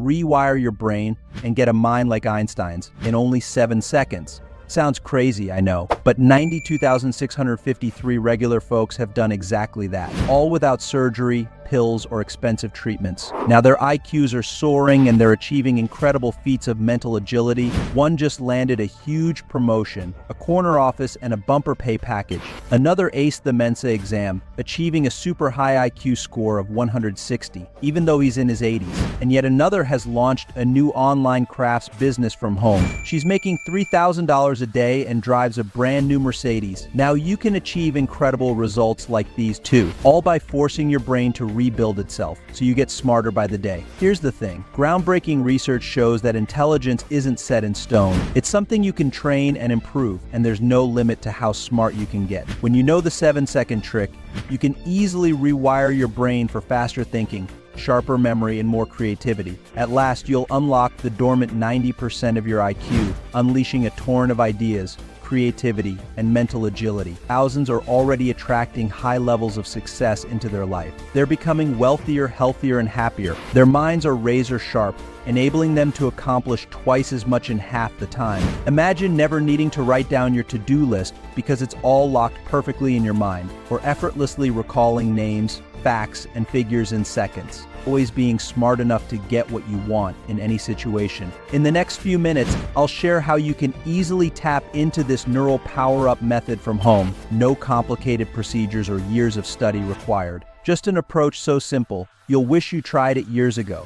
Rewire your brain and get a mind like Einstein's in only 7 seconds. Sounds crazy, I know, but 92,653 regular folks have done exactly that, all without surgery, pills, or expensive treatments. Now their IQs are soaring and they're achieving incredible feats of mental agility. One just landed a huge promotion, a corner office, and a bumper pay package. Another aced the Mensa exam, achieving a super high IQ score of 160, even though he's in his 80s. And yet another has launched a new online crafts business from home. She's making $3,000 a day and drives a brand new Mercedes. Now you can achieve incredible results like these too, all by forcing your brain to rebuild itself, so you get smarter by the day. Here's the thing. Groundbreaking research shows that intelligence isn't set in stone. It's something you can train and improve, and there's no limit to how smart you can get. When you know the 7-second trick, you can easily rewire your brain for faster thinking, sharper memory, and more creativity. At last, you'll unlock the dormant 90% of your IQ, unleashing a torrent of ideas, creativity, and mental agility. Thousands are already attracting high levels of success into their life. They're becoming wealthier, healthier, and happier. Their minds are razor sharp, enabling them to accomplish twice as much in half the time. Imagine never needing to write down your to-do list because it's all locked perfectly in your mind, or effortlessly recalling names, facts, and figures in seconds. Always being smart enough to get what you want in any situation. In the next few minutes, I'll share how you can easily tap into this neural power-up method from home. No complicated procedures or years of study required. Just an approach so simple, you'll wish you tried it years ago.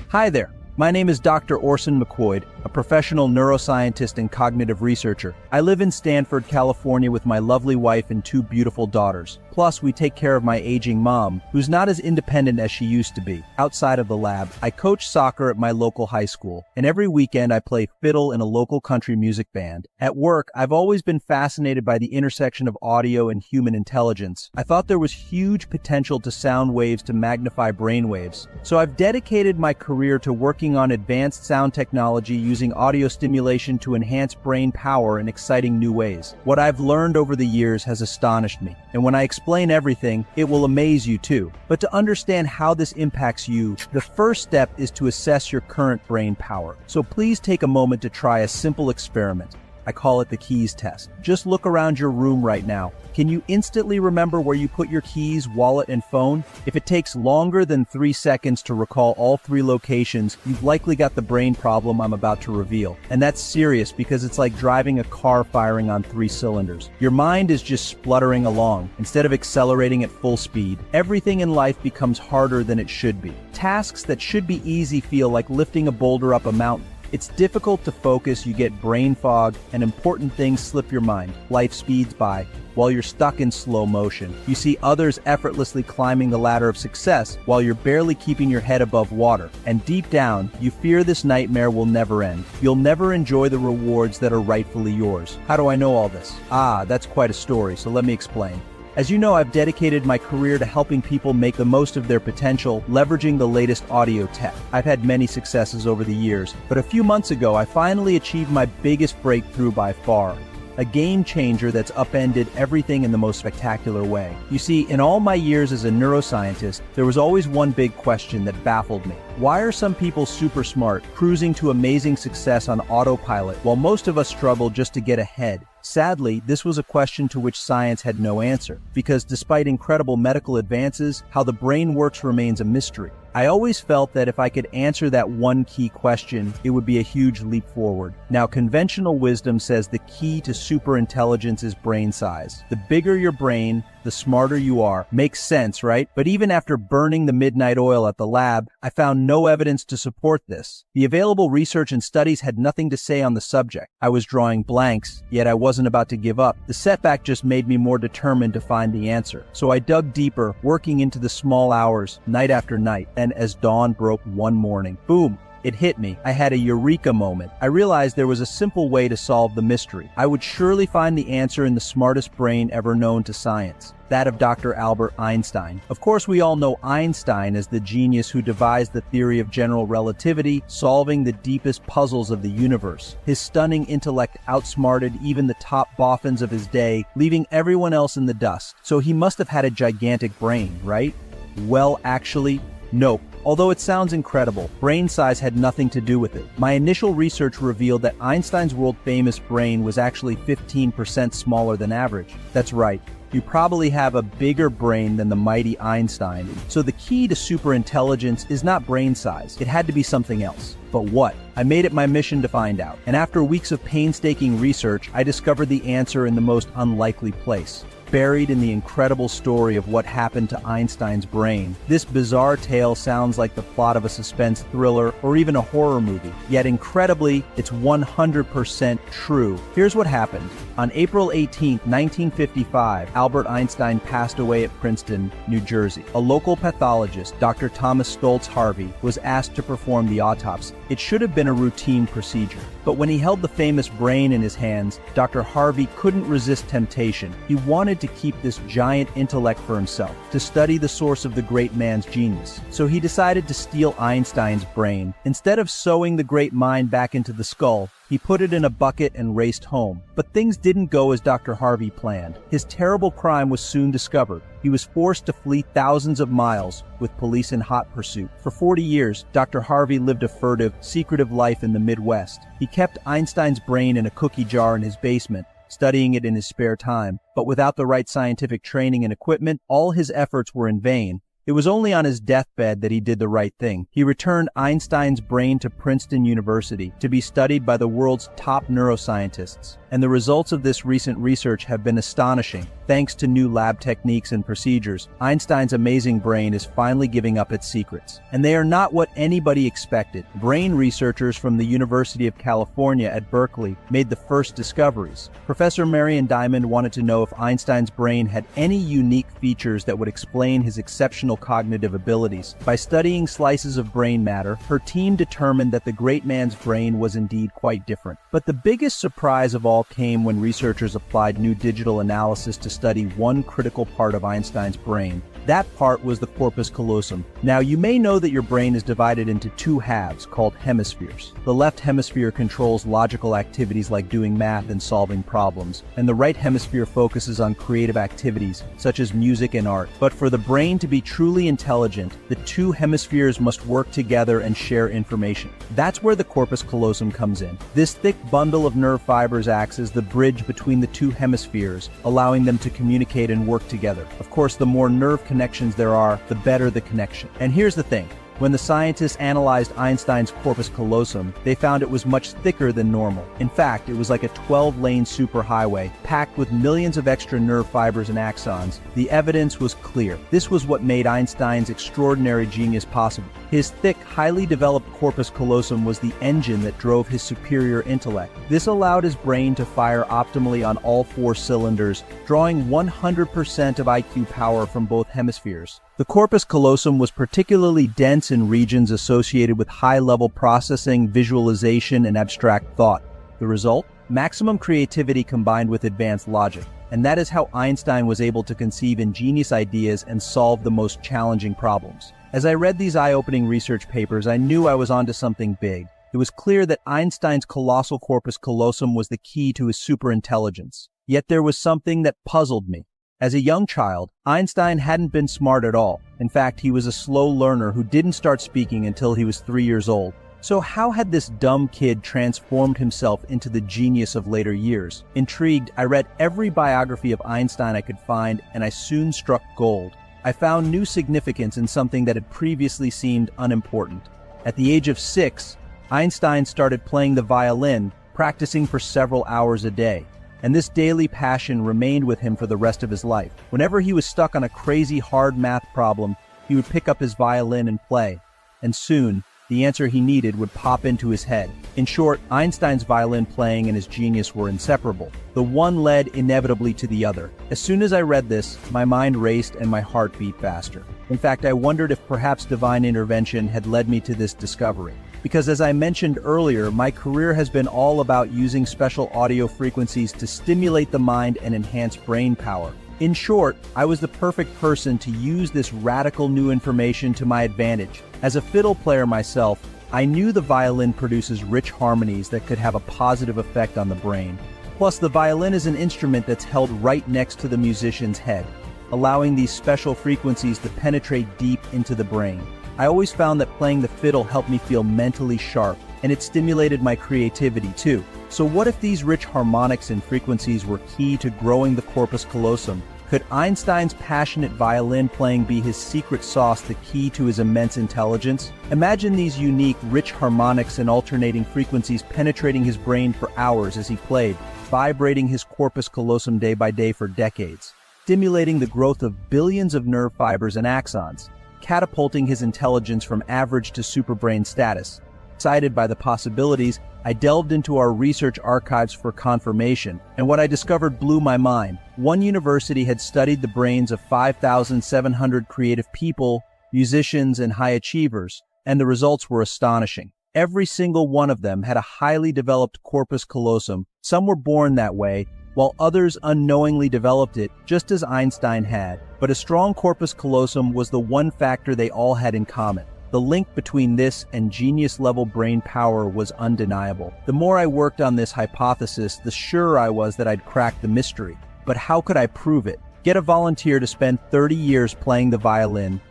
Hi there. My name is Dr. Orson McCoy, a professional neuroscientist and cognitive researcher. I live in Stanford, California with my lovely wife and 2 beautiful daughters. Plus, we take care of my aging mom, who's not as independent as she used to be. Outside of the lab, I coach soccer at my local high school, and every weekend I play fiddle in a local country music band. At work, I've always been fascinated by the intersection of audio and human intelligence. I thought there was huge potential to sound waves to magnify brain waves. So I've dedicated my career to working on advanced sound technology using audio stimulation to enhance brain power in exciting new ways. What I've learned over the years has astonished me, and when I explain everything, it will amaze you too. But to understand how this impacts you, the first step is to assess your current brain power. So please take a moment to try a simple experiment. I call it the keys test. Just look around your room right now. Can you instantly remember where you put your keys, wallet, and phone? If it takes longer than 3 seconds to recall all 3 locations, you've likely got the brain problem I'm about to reveal. And that's serious because it's like driving a car firing on 3 cylinders. Your mind is just spluttering along instead of accelerating at full speed. Everything in life becomes harder than it should be. Tasks that should be easy feel like lifting a boulder up a mountain. It's difficult to focus, you get brain fog, and important things slip your mind. Life speeds by while you're stuck in slow motion. You see others effortlessly climbing the ladder of success while you're barely keeping your head above water. And deep down, you fear this nightmare will never end. You'll never enjoy the rewards that are rightfully yours. How do I know all this? That's quite a story, so let me explain. As you know, I've dedicated my career to helping people make the most of their potential, leveraging the latest audio tech. I've had many successes over the years, but a few months ago, I finally achieved my biggest breakthrough by far. A game changer that's upended everything in the most spectacular way. You see, in all my years as a neuroscientist, there was always one big question that baffled me. Why are some people super smart, cruising to amazing success on autopilot, while most of us struggle just to get ahead? Sadly, this was a question to which science had no answer, because despite incredible medical advances, how the brain works remains a mystery. I always felt that if I could answer that one key question, it would be a huge leap forward. Now, conventional wisdom says the key to superintelligence is brain size. The bigger your brain, the smarter you are. Makes sense, right? But even after burning the midnight oil at the lab, I found no evidence to support this. The available research and studies had nothing to say on the subject. I was drawing blanks, yet I wasn't about to give up. The setback just made me more determined to find the answer. So I dug deeper, working into the small hours, night after night. And as dawn broke one morning, boom! It hit me. I had a eureka moment. I realized there was a simple way to solve the mystery. I would surely find the answer in the smartest brain ever known to science, that of Dr. Albert Einstein. Of course, we all know Einstein as the genius who devised the theory of general relativity, solving the deepest puzzles of the universe. His stunning intellect outsmarted even the top boffins of his day, leaving everyone else in the dust. So he must have had a gigantic brain, right? Well, actually, nope. Although it sounds incredible, brain size had nothing to do with it. My initial research revealed that Einstein's world-famous brain was actually 15% smaller than average. That's right. You probably have a bigger brain than the mighty Einstein. So the key to superintelligence is not brain size. It had to be something else. But what? I made it my mission to find out. And after weeks of painstaking research, I discovered the answer in the most unlikely place. Buried in the incredible story of what happened to Einstein's brain. This bizarre tale sounds like the plot of a suspense thriller or even a horror movie. Yet incredibly, it's 100% true. Here's what happened. On April 18, 1955, Albert Einstein passed away at Princeton, New Jersey. A local pathologist, Dr. Thomas Stoltz Harvey, was asked to perform the autopsy. It should have been a routine procedure. But when he held the famous brain in his hands, Dr. Harvey couldn't resist temptation. He wanted to keep this giant intellect for himself, to study the source of the great man's genius. So he decided to steal Einstein's brain. Instead of sewing the great mind back into the skull, he put it in a bucket and raced home. But things didn't go as Dr. Harvey planned. His terrible crime was soon discovered. He was forced to flee thousands of miles, with police in hot pursuit. For 40 years, Dr. Harvey lived a furtive, secretive life in the Midwest. He kept Einstein's brain in a cookie jar in his basement, studying it in his spare time. But without the right scientific training and equipment, all his efforts were in vain. It was only on his deathbed that he did the right thing. He returned Einstein's brain to Princeton University to be studied by the world's top neuroscientists. And the results of this recent research have been astonishing. Thanks to new lab techniques and procedures, Einstein's amazing brain is finally giving up its secrets. And they are not what anybody expected. Brain researchers from the University of California at Berkeley made the first discoveries. Professor Marion Diamond wanted to know if Einstein's brain had any unique features that would explain his exceptional cognitive abilities. By studying slices of brain matter, her team determined that the great man's brain was indeed quite different. But the biggest surprise of all came when researchers applied new digital analysis to study one critical part of Einstein's brain. That part was the corpus callosum. Now, you may know that your brain is divided into two halves called hemispheres. The left hemisphere controls logical activities like doing math and solving problems, and the right hemisphere focuses on creative activities such as music and art. But for the brain to be truly intelligent, the two hemispheres must work together and share information. That's where the corpus callosum comes in. This thick bundle of nerve fibers acts as the bridge between the two hemispheres, allowing them to communicate and work together. Of course, the more nerve connections there are, the better the connection. And here's the thing. When the scientists analyzed Einstein's corpus callosum, they found it was much thicker than normal. In fact, it was like a 12-lane superhighway, packed with millions of extra nerve fibers and axons. The evidence was clear. This was what made Einstein's extraordinary genius possible. His thick, highly developed corpus callosum was the engine that drove his superior intellect. This allowed his brain to fire optimally on all four cylinders, drawing 100% of IQ power from both hemispheres. The corpus callosum was particularly dense in regions associated with high-level processing, visualization, and abstract thought. The result? Maximum creativity combined with advanced logic. And that is how Einstein was able to conceive ingenious ideas and solve the most challenging problems. As I read these eye-opening research papers, I knew I was onto something big. It was clear that Einstein's colossal corpus callosum was the key to his superintelligence. Yet there was something that puzzled me. As a young child, Einstein hadn't been smart at all. In fact, he was a slow learner who didn't start speaking until he was 3 years old. So how had this dumb kid transformed himself into the genius of later years? Intrigued, I read every biography of Einstein I could find, and I soon struck gold. I found new significance in something that had previously seemed unimportant. At the age of 6, Einstein started playing the violin, practicing for several hours a day. And this daily passion remained with him for the rest of his life. Whenever he was stuck on a crazy hard math problem, he would pick up his violin and play. And soon, the answer he needed would pop into his head. In short, Einstein's violin playing and his genius were inseparable. The one led inevitably to the other. As soon as I read this, my mind raced and my heart beat faster. In fact, I wondered if perhaps divine intervention had led me to this discovery. Because as I mentioned earlier, my career has been all about using special audio frequencies to stimulate the mind and enhance brain power. In short, I was the perfect person to use this radical new information to my advantage. As a fiddle player myself, I knew the violin produces rich harmonies that could have a positive effect on the brain. Plus, the violin is an instrument that's held right next to the musician's head, allowing these special frequencies to penetrate deep into the brain. I always found that playing the fiddle helped me feel mentally sharp, and it stimulated my creativity too. So what if these rich harmonics and frequencies were key to growing the corpus callosum? Could Einstein's passionate violin playing be his secret sauce, the key to his immense intelligence? Imagine these unique, rich harmonics and alternating frequencies penetrating his brain for hours as he played, vibrating his corpus callosum day by day for decades, stimulating the growth of billions of nerve fibers and axons, catapulting his intelligence from average to superbrain status. Excited by the possibilities, I delved into our research archives for confirmation, and what I discovered blew my mind. One university had studied the brains of 5,700 creative people, musicians, and high achievers, and the results were astonishing. Every single one of them had a highly developed corpus callosum. Some were born that way, while others unknowingly developed it, just as Einstein had. But a strong corpus callosum was the one factor they all had in common. The link between this and genius-level brain power was undeniable. The more I worked on this hypothesis, the surer I was that I'd cracked the mystery. But how could I prove it? Get a volunteer to spend 30 years playing the violin,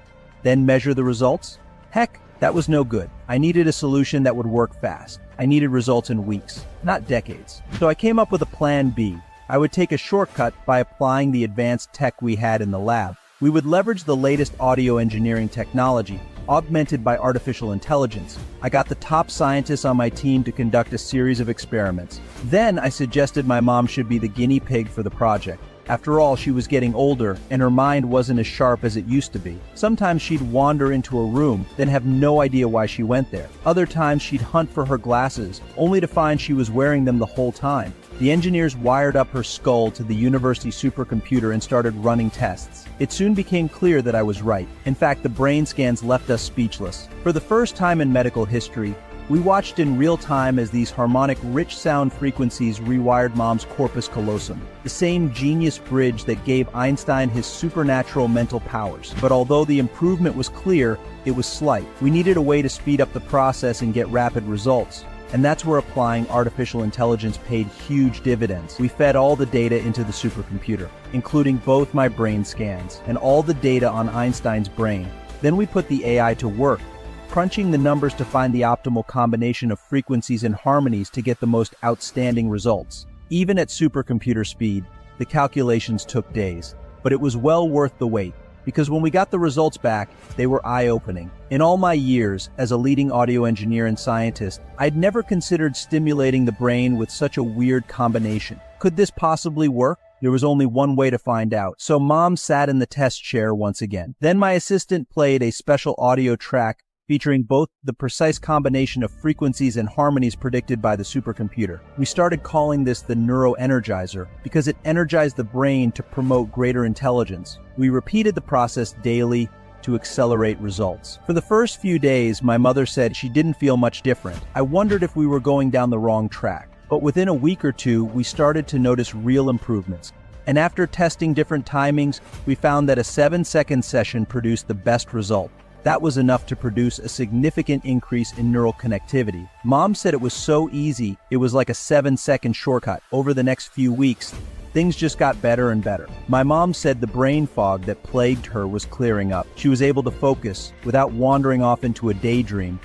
then measure the results? Heck, that was no good. I needed a solution that would work fast. I needed results in weeks, not decades. So I came up with a plan B. I would take a shortcut by applying the advanced tech we had in the lab. We would leverage the latest audio engineering technology, augmented by artificial intelligence. I got the top scientists on my team to conduct a series of experiments. Then I suggested my mom should be the guinea pig for the project. After all, she was getting older, and her mind wasn't as sharp as it used to be. Sometimes she'd wander into a room, then have no idea why she went there. Other times she'd hunt for her glasses, only to find she was wearing them the whole time. The engineers wired up her skull to the university supercomputer and started running tests. It soon became clear that I was right. In fact, the brain scans left us speechless. For the first time in medical history, we watched in real time as these harmonic, rich sound frequencies rewired Mom's corpus callosum, the same genius bridge that gave Einstein his supernatural mental powers. But although the improvement was clear, it was slight. We needed a way to speed up the process and get rapid results. And that's where applying artificial intelligence paid huge dividends. We fed all the data into the supercomputer, including both my brain scans and all the data on Einstein's brain. Then we put the AI to work, crunching the numbers to find the optimal combination of frequencies and harmonies to get the most outstanding results. Even at supercomputer speed, the calculations took days, but it was well worth the wait, because when we got the results back, they were eye-opening. In all my years as a leading audio engineer and scientist, I'd never considered stimulating the brain with such a weird combination. Could this possibly work? There was only one way to find out, so Mom sat in the test chair once again. Then my assistant played a special audio track featuring both the precise combination of frequencies and harmonies predicted by the supercomputer. We started calling this the Neuro Energizer because it energized the brain to promote greater intelligence. We repeated the process daily to accelerate results. For the first few days, my mother said she didn't feel much different. I wondered if we were going down the wrong track. But within a week or two, we started to notice real improvements. And after testing different timings, we found that a 7-second session produced the best result. That was enough to produce a significant increase in neural connectivity. Mom said it was so easy, it was like a 7-second shortcut. Over the next few weeks, things just got better and better. My mom said the brain fog that plagued her was clearing up. She was able to focus without wandering off into a daydream.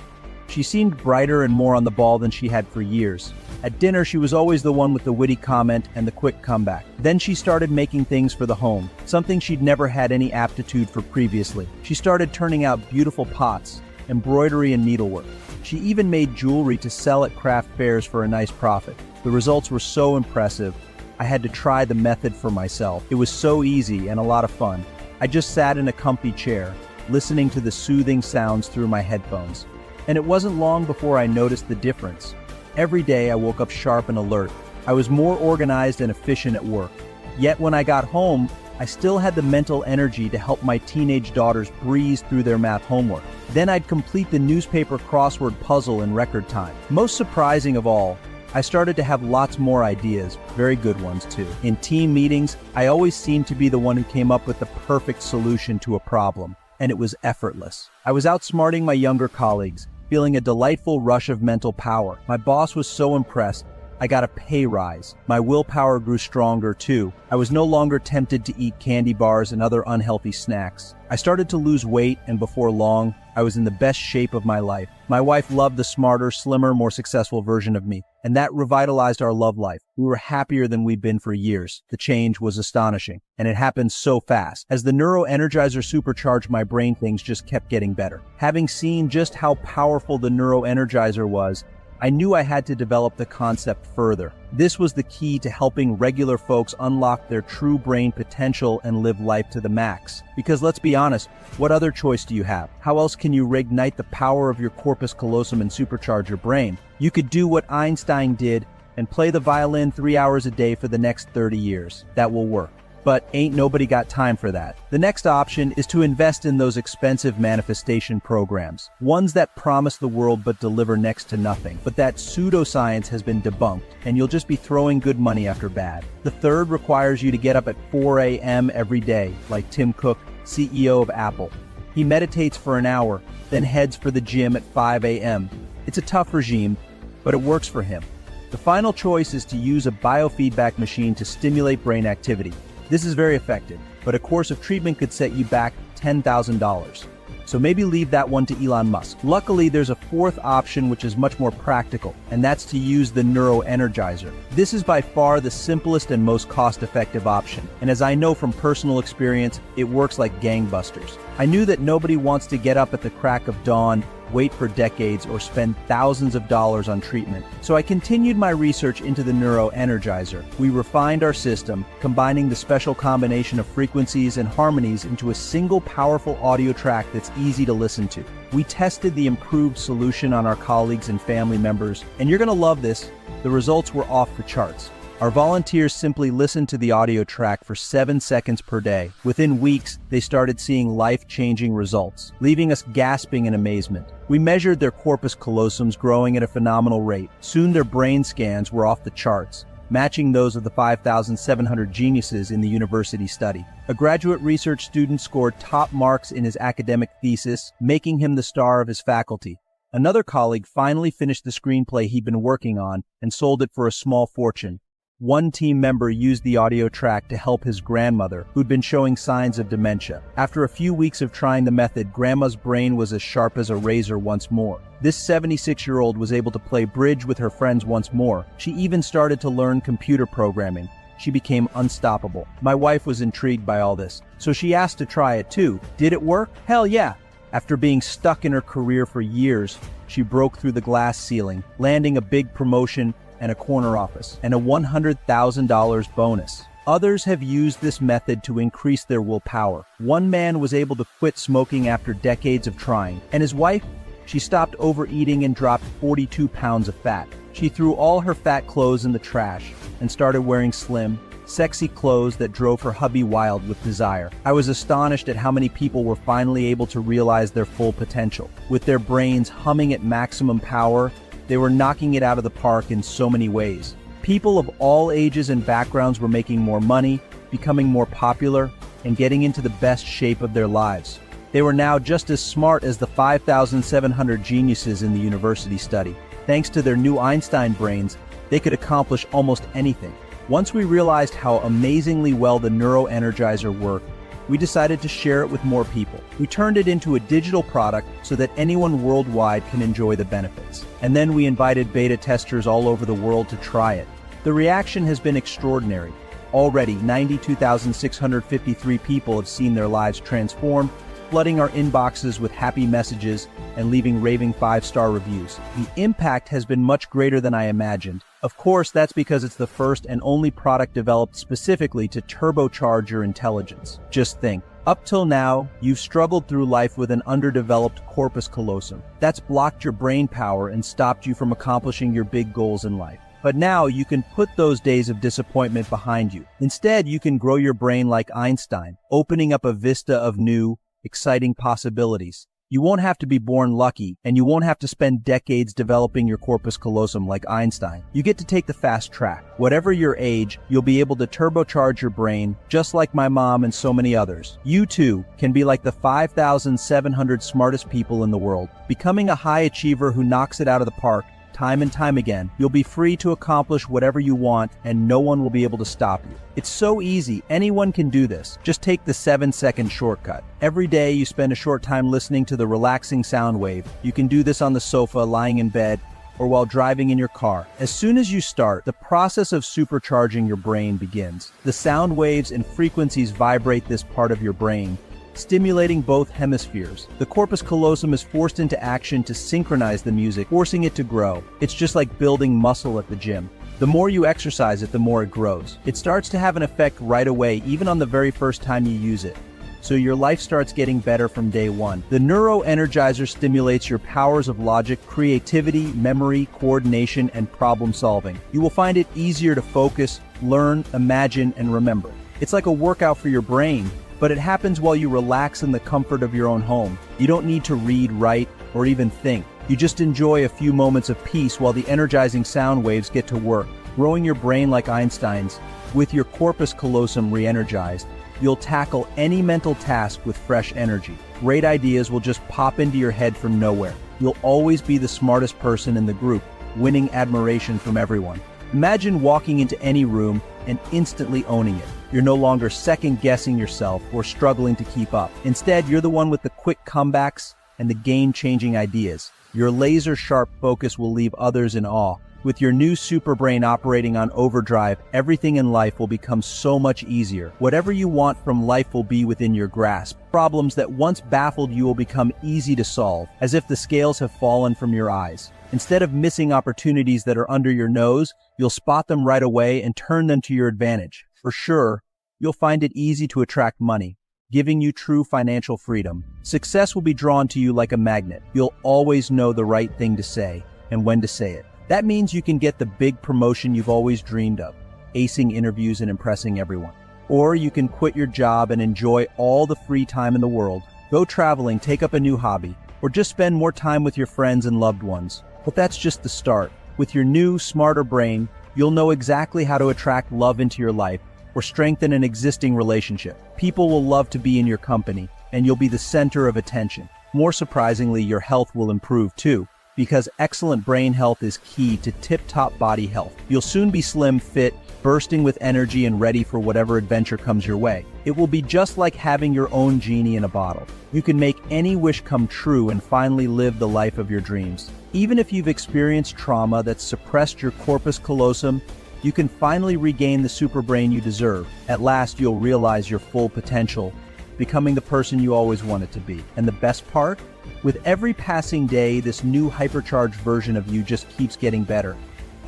She seemed brighter and more on the ball than she had for years. At dinner, she was always the one with the witty comment and the quick comeback. Then she started making things for the home, something she'd never had any aptitude for previously. She started turning out beautiful pots, embroidery and needlework. She even made jewelry to sell at craft fairs for a nice profit. The results were so impressive, I had to try the method for myself. It was so easy and a lot of fun. I just sat in a comfy chair, listening to the soothing sounds through my headphones. And it wasn't long before I noticed the difference. Every day I woke up sharp and alert. I was more organized and efficient at work. Yet when I got home, I still had the mental energy to help my teenage daughters breeze through their math homework. Then I'd complete the newspaper crossword puzzle in record time. Most surprising of all, I started to have lots more ideas, very good ones too. In team meetings, I always seemed to be the one who came up with the perfect solution to a problem, and it was effortless. I was outsmarting my younger colleagues, feeling a delightful rush of mental power. My boss was so impressed, I got a pay rise. My willpower grew stronger too. I was no longer tempted to eat candy bars and other unhealthy snacks. I started to lose weight, and before long, I was in the best shape of my life. My wife loved the smarter, slimmer, more successful version of me, and that revitalized our love life. We were happier than we'd been for years. The change was astonishing, and it happened so fast. As the Neuro Energizer supercharged my brain, things just kept getting better. Having seen just how powerful the Neuro Energizer was, I knew I had to develop the concept further. This was the key to helping regular folks unlock their true brain potential and live life to the max. Because let's be honest, what other choice do you have? How else can you reignite the power of your corpus callosum and supercharge your brain? You could do what Einstein did and play the violin 3 hours a day for the next 30 years. That will work. But ain't nobody got time for that. The next option is to invest in those expensive manifestation programs. Ones that promise the world but deliver next to nothing. But that pseudoscience has been debunked, and you'll just be throwing good money after bad. The third requires you to get up at 4 a.m. every day, like Tim Cook, CEO of Apple. He meditates for an hour, then heads for the gym at 5 a.m. It's a tough regime, but it works for him. The final choice is to use a biofeedback machine to stimulate brain activity. This is very effective, but a course of treatment could set you back $10,000. So maybe leave that one to Elon Musk. Luckily, there's a fourth option which is much more practical, and that's to use the Neuro Energizer. This is by far the simplest and most cost-effective option, and as I know from personal experience, it works like gangbusters. I knew that nobody wants to get up at the crack of dawn, wait for decades, or spend thousands of dollars on treatment. So I continued my research into the Neuro Energizer. We refined our system, combining the special combination of frequencies and harmonies into a single powerful audio track that's easy to listen to. We tested the improved solution on our colleagues and family members, and you're gonna love this. The results were off the charts. Our volunteers simply listened to the audio track for 7 seconds per day. Within weeks, they started seeing life-changing results, leaving us gasping in amazement. We measured their corpus callosums growing at a phenomenal rate. Soon their brain scans were off the charts, matching those of the 5,700 geniuses in the university study. A graduate research student scored top marks in his academic thesis, making him the star of his faculty. Another colleague finally finished the screenplay he'd been working on and sold it for a small fortune. One team member used the audio track to help his grandmother, who'd been showing signs of dementia. After a few weeks of trying the method, Grandma's brain was as sharp as a razor once more. This 76-year-old was able to play bridge with her friends once more. She even started to learn computer programming. She became unstoppable. My wife was intrigued by all this, so she asked to try it too. Did it work? Hell yeah! After being stuck in her career for years, she broke through the glass ceiling, landing a big promotion and a corner office, and a $100,000 bonus. Others have used this method to increase their willpower. One man was able to quit smoking after decades of trying, and his wife, she stopped overeating and dropped 42 pounds of fat. She threw all her fat clothes in the trash and started wearing slim, sexy clothes that drove her hubby wild with desire. I was astonished at how many people were finally able to realize their full potential. With their brains humming at maximum power, they were knocking it out of the park in so many ways. People of all ages and backgrounds were making more money, becoming more popular, and getting into the best shape of their lives. They were now just as smart as the 5,700 geniuses in the university study. Thanks to their new Einstein brains, they could accomplish almost anything. Once we realized how amazingly well the Neuro Energizer worked, we decided to share it with more people. We turned it into a digital product so that anyone worldwide can enjoy the benefits. And then we invited beta testers all over the world to try it. The reaction has been extraordinary. Already, 92,653 people have seen their lives transformed, flooding our inboxes with happy messages and leaving raving 5-star reviews. The impact has been much greater than I imagined. Of course, that's because it's the first and only product developed specifically to turbocharge your intelligence. Just think, up till now, you've struggled through life with an underdeveloped corpus callosum. That's blocked your brain power and stopped you from accomplishing your big goals in life. But now you can put those days of disappointment behind you. Instead, you can grow your brain like Einstein, opening up a vista of new, exciting possibilities. You won't have to be born lucky, and you won't have to spend decades developing your corpus callosum like Einstein. You get to take the fast track. Whatever your age, you'll be able to turbocharge your brain, just like my mom and so many others. You too can be like the 5,700 smartest people in the world, becoming a high achiever who knocks it out of the park time and time again, you'll be free to accomplish whatever you want and no one will be able to stop you. It's so easy, anyone can do this. Just take the 7-second shortcut. Every day you spend a short time listening to the relaxing sound wave. You can do this on the sofa, lying in bed, or while driving in your car. As soon as you start, the process of supercharging your brain begins. The sound waves and frequencies vibrate this part of your brain, stimulating both hemispheres. The corpus callosum is forced into action to synchronize the music, forcing it to grow. It's just like building muscle at the gym. The more you exercise it, the more it grows. It starts to have an effect right away, even on the very first time you use it. So your life starts getting better from day one. The Neuro Energizer stimulates your powers of logic, creativity, memory, coordination, and problem solving. You will find it easier to focus, learn, imagine, and remember. It's like a workout for your brain, but it happens while you relax in the comfort of your own home. You don't need to read, write, or even think. You just enjoy a few moments of peace while the energizing sound waves get to work, growing your brain like Einstein's. With your corpus callosum re-energized, you'll tackle any mental task with fresh energy. Great ideas will just pop into your head from nowhere. You'll always be the smartest person in the group, winning admiration from everyone. Imagine walking into any room and instantly owning it. You're no longer second-guessing yourself or struggling to keep up. Instead, you're the one with the quick comebacks and the game-changing ideas. Your laser-sharp focus will leave others in awe. With your new super brain operating on overdrive, everything in life will become so much easier. Whatever you want from life will be within your grasp. Problems that once baffled you will become easy to solve, as if the scales have fallen from your eyes. Instead of missing opportunities that are under your nose, you'll spot them right away and turn them to your advantage. For sure, you'll find it easy to attract money, giving you true financial freedom. Success will be drawn to you like a magnet. You'll always know the right thing to say and when to say it. That means you can get the big promotion you've always dreamed of, acing interviews and impressing everyone. Or you can quit your job and enjoy all the free time in the world. Go traveling, take up a new hobby, or just spend more time with your friends and loved ones. But that's just the start. With your new, smarter brain, you'll know exactly how to attract love into your life or strengthen an existing relationship. People will love to be in your company, and you'll be the center of attention. More surprisingly, your health will improve too, because excellent brain health is key to tip-top body health. You'll soon be slim, fit, bursting with energy and ready for whatever adventure comes your way. It will be just like having your own genie in a bottle. You can make any wish come true and finally live the life of your dreams. Even if you've experienced trauma that's suppressed your corpus callosum, you can finally regain the super brain you deserve. At last, you'll realize your full potential, becoming the person you always wanted to be. And the best part? With every passing day, this new hypercharged version of you just keeps getting better.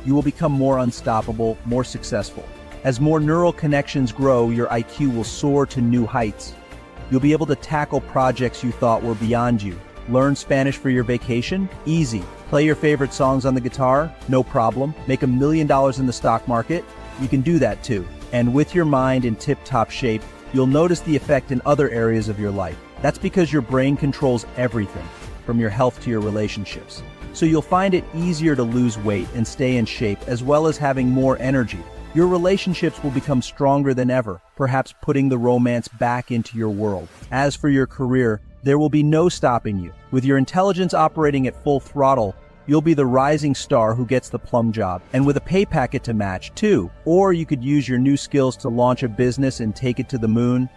You will become more unstoppable, more successful. As more neural connections grow, your IQ will soar to new heights. You'll be able to tackle projects you thought were beyond you. Learn Spanish for your vacation? Easy. Play your favorite songs on the guitar? No problem. Make $1 million in the stock market? You can do that too. And with your mind in tip-top shape, you'll notice the effect in other areas of your life. That's because your brain controls everything, from your health to your relationships. So you'll find it easier to lose weight and stay in shape, as well as having more energy. Your relationships will become stronger than ever, perhaps putting the romance back into your world. As for your career, there will be no stopping you. With your intelligence operating at full throttle, you'll be the rising star who gets the plum job, and with a pay packet to match, too. Or you could use your new skills to launch a business and take it to the moon,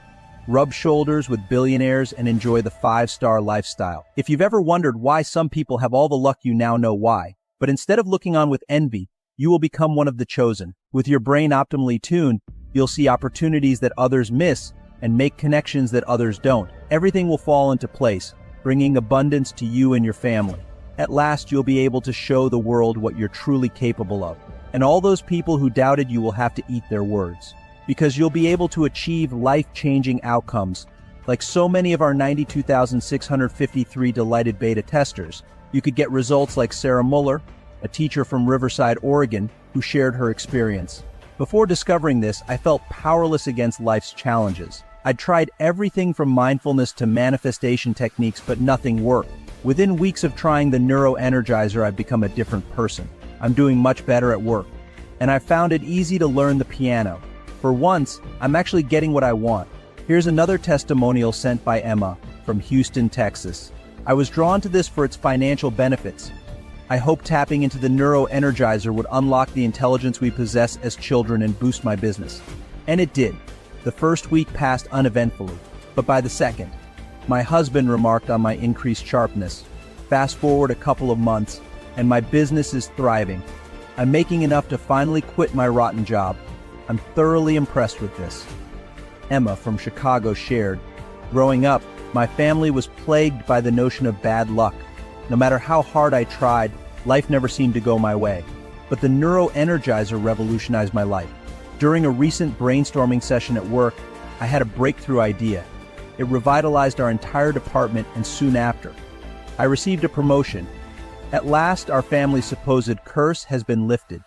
rub shoulders with billionaires, and enjoy the 5-star lifestyle. If you've ever wondered why some people have all the luck, you now know why. But instead of looking on with envy, you will become one of the chosen. With your brain optimally tuned, you'll see opportunities that others miss and make connections that others don't. Everything will fall into place, bringing abundance to you and your family. At last, you'll be able to show the world what you're truly capable of. And all those people who doubted you will have to eat their words. Because you'll be able to achieve life-changing outcomes. Like so many of our 92,653 delighted beta testers, you could get results like Sarah Muller, a teacher from Riverside, Oregon, who shared her experience. Before discovering this, I felt powerless against life's challenges. I'd tried everything from mindfulness to manifestation techniques, but nothing worked. Within weeks of trying the Neuro Energizer, I've become a different person. I'm doing much better at work. And I found it easy to learn the piano. For once, I'm actually getting what I want. Here's another testimonial sent by Emma from Houston, Texas. I was drawn to this for its financial benefits. I hoped tapping into the Neuro Energizer would unlock the intelligence we possess as children and boost my business. And it did. The first week passed uneventfully, but by the second, my husband remarked on my increased sharpness. Fast forward a couple of months, and my business is thriving. I'm making enough to finally quit my rotten job. I'm thoroughly impressed with this. Emma from Chicago shared, "Growing up, my family was plagued by the notion of bad luck. No matter how hard I tried, life never seemed to go my way. But the Neuro Energizer revolutionized my life. During a recent brainstorming session at work, I had a breakthrough idea. It revitalized our entire department, and soon after, I received a promotion. At last, our family's supposed curse has been lifted.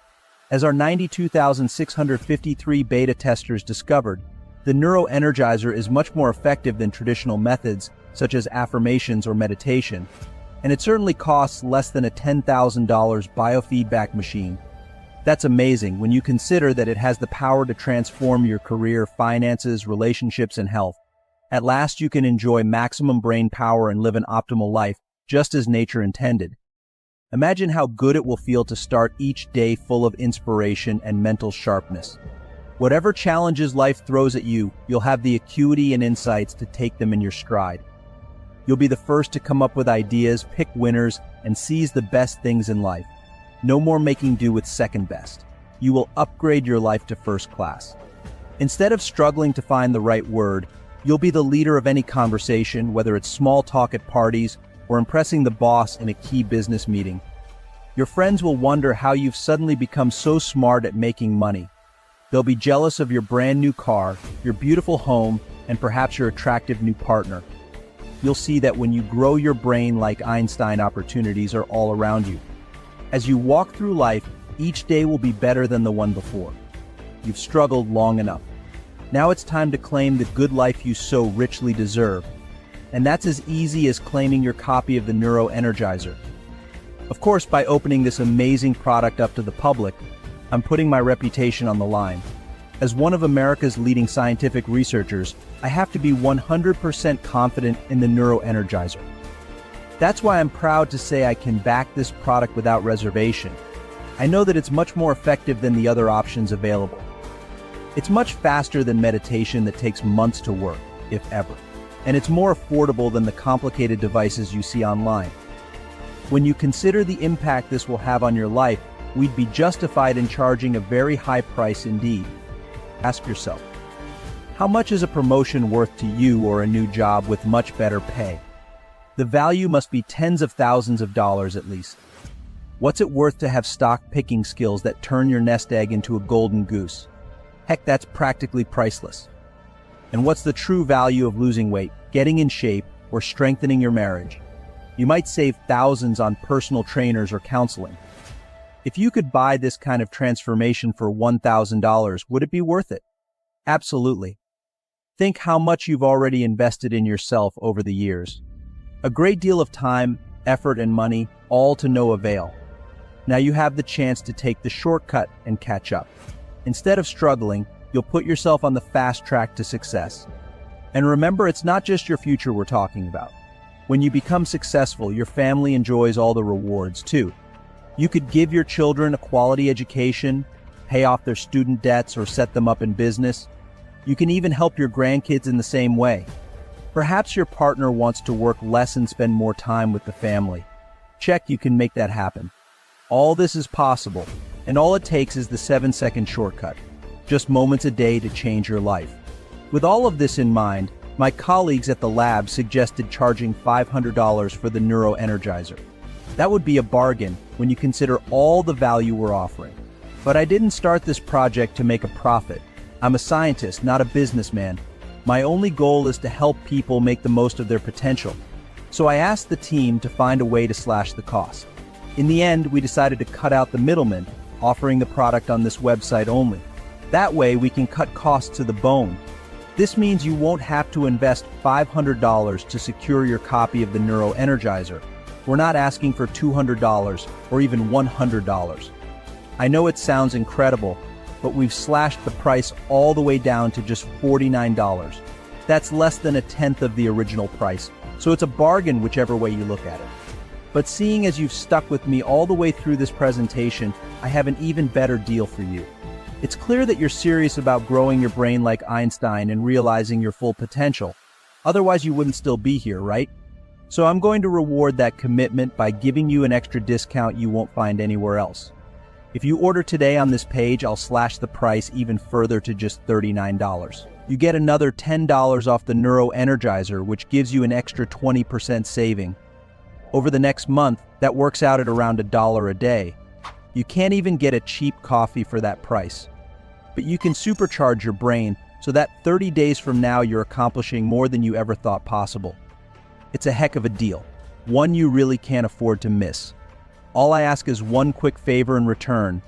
As our 92,653 beta testers discovered, the Neuro Energizer is much more effective than traditional methods such as affirmations or meditation, and it certainly costs less than a $10,000 biofeedback machine. That's amazing when you consider that it has the power to transform your career, finances, relationships, and health. At last, you can enjoy maximum brain power and live an optimal life, just as nature intended. Imagine how good it will feel to start each day full of inspiration and mental sharpness. Whatever challenges life throws at you, you'll have the acuity and insights to take them in your stride. You'll be the first to come up with ideas, pick winners, and seize the best things in life. No more making do with second best. You will upgrade your life to first class. Instead of struggling to find the right word, you'll be the leader of any conversation, whether it's small talk at parties or impressing the boss in a key business meeting. Your friends will wonder how you've suddenly become so smart at making money. They'll be jealous of your brand new car, your beautiful home, and perhaps your attractive new partner. You'll see that when you grow your brain like Einstein, opportunities are all around you. As you walk through life, each day will be better than the one before. You've struggled long enough. Now it's time to claim the good life you so richly deserve. And that's as easy as claiming your copy of the Neuro Energizer. Of course, by opening this amazing product up to the public, I'm putting my reputation on the line. As one of America's leading scientific researchers, I have to be 100% confident in the Neuro Energizer. That's why I'm proud to say I can back this product without reservation. I know that it's much more effective than the other options available. It's much faster than meditation that takes months to work, if ever. And it's more affordable than the complicated devices you see online. When you consider the impact this will have on your life, we'd be justified in charging a very high price indeed. Ask yourself, how much is a promotion worth to you or a new job with much better pay? The value must be tens of thousands of dollars at least. What's it worth to have stock picking skills that turn your nest egg into a golden goose? Heck, that's practically priceless. And what's the true value of losing weight, getting in shape, or strengthening your marriage? You might save thousands on personal trainers or counseling. If you could buy this kind of transformation for $1,000, would it be worth it? Absolutely. Think how much you've already invested in yourself over the years. A great deal of time, effort, and money, all to no avail. Now you have the chance to take the shortcut and catch up. Instead of struggling, you'll put yourself on the fast track to success. And remember, it's not just your future we're talking about. When you become successful, your family enjoys all the rewards too. You could give your children a quality education, pay off their student debts, or set them up in business. You can even help your grandkids in the same way. Perhaps your partner wants to work less and spend more time with the family. Check, you can make that happen. All this is possible, and all it takes is the 7-second shortcut. Just moments a day to change your life. With all of this in mind, my colleagues at the lab suggested charging $500 for the Neuro Energizer. That would be a bargain when you consider all the value we're offering. But I didn't start this project to make a profit. I'm a scientist, not a businessman. My only goal is to help people make the most of their potential. So I asked the team to find a way to slash the cost. In the end, we decided to cut out the middleman, offering the product on this website only. That way, we can cut costs to the bone. This means you won't have to invest $500 to secure your copy of the Neuro Energizer. We're not asking for $200 or even $100. I know it sounds incredible, but we've slashed the price all the way down to just $49. That's less than a tenth of the original price, so it's a bargain whichever way you look at it. But seeing as you've stuck with me all the way through this presentation, I have an even better deal for you. It's clear that you're serious about growing your brain like Einstein and realizing your full potential. Otherwise, you wouldn't still be here, right? So I'm going to reward that commitment by giving you an extra discount you won't find anywhere else. If you order today on this page, I'll slash the price even further to just $39. You get another $10 off the Neuro Energizer, which gives you an extra 20% saving. Over the next month, that works out at around $1 a day. You can't even get a cheap coffee for that price. But you can supercharge your brain so that 30 days from now you're accomplishing more than you ever thought possible. It's a heck of a deal, one you really can't afford to miss. All I ask is one quick favor in return.